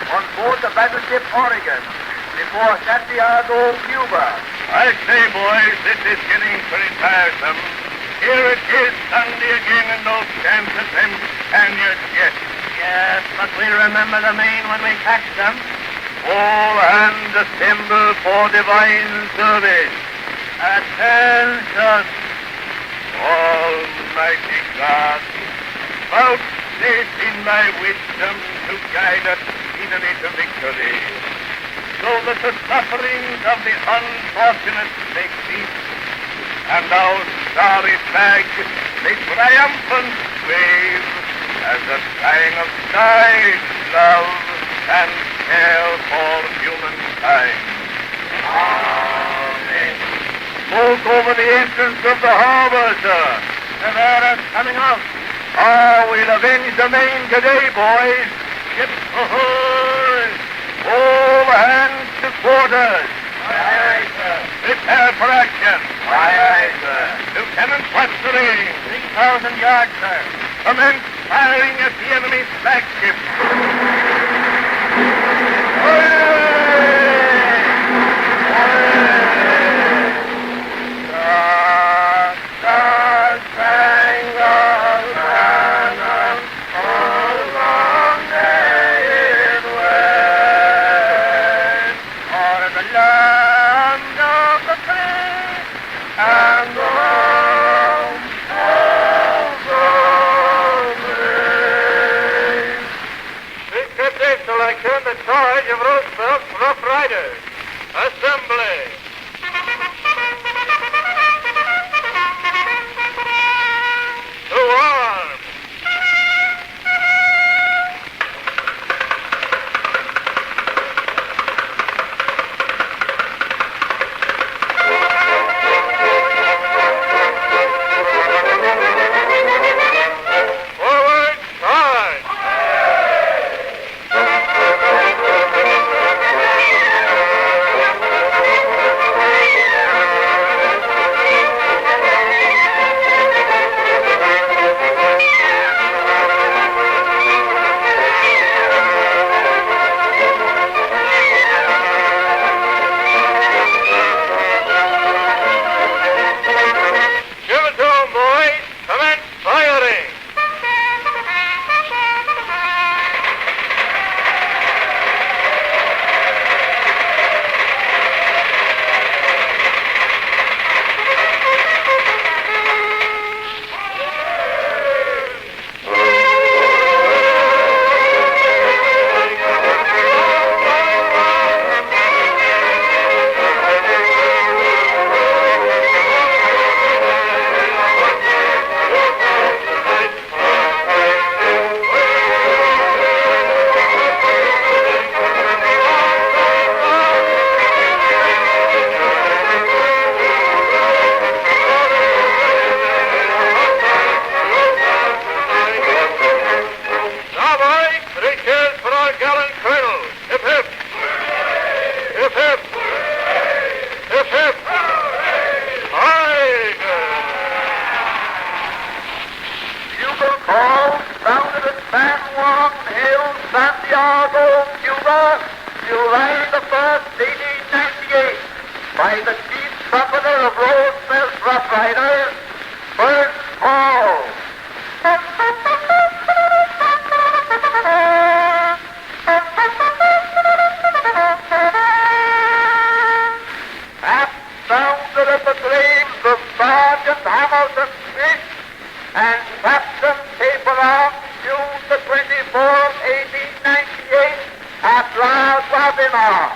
Onboard the Battleship Oregon, before Santiago, Cuba. I say, boys, this is getting pretty tiresome. Here it is Sunday again and no chance at them Spaniards yet. Yes, but we'll remember the Maine when we catch them. All hands assemble for divine service. Attention! Almighty God, vouchsafe in thy wisdom to guide us speedily to victory, so that the sufferings of the unfortunate may cease, and our starry flag may triumphant wave as a sign of thy love and care for humankind. Amen. Smoke over the entrance of the harbor, sir. Rivera's coming out. We'll avenge the Maine today, boys. Ships ahoy! All hands to quarters. Aye, aye, sir. Prepare for action. Aye, aye, sir. Lieutenant Westering, 3,000 yards, sir. commence firing at the enemy's flagship. The charge of Roosevelt's Rough Riders. Assembly! To arms! Forward, charge! Bugle Calls sounded at San Juan Hill, Santiago, Cuba, July the 1st, 1898, by the chief trumpeter of Roosevelt's Rough Riders, first call. That sounded at the graves of Sergeant Hamilton Smith and Captain Paperon, June the 24th, 1898, at La Guatemala.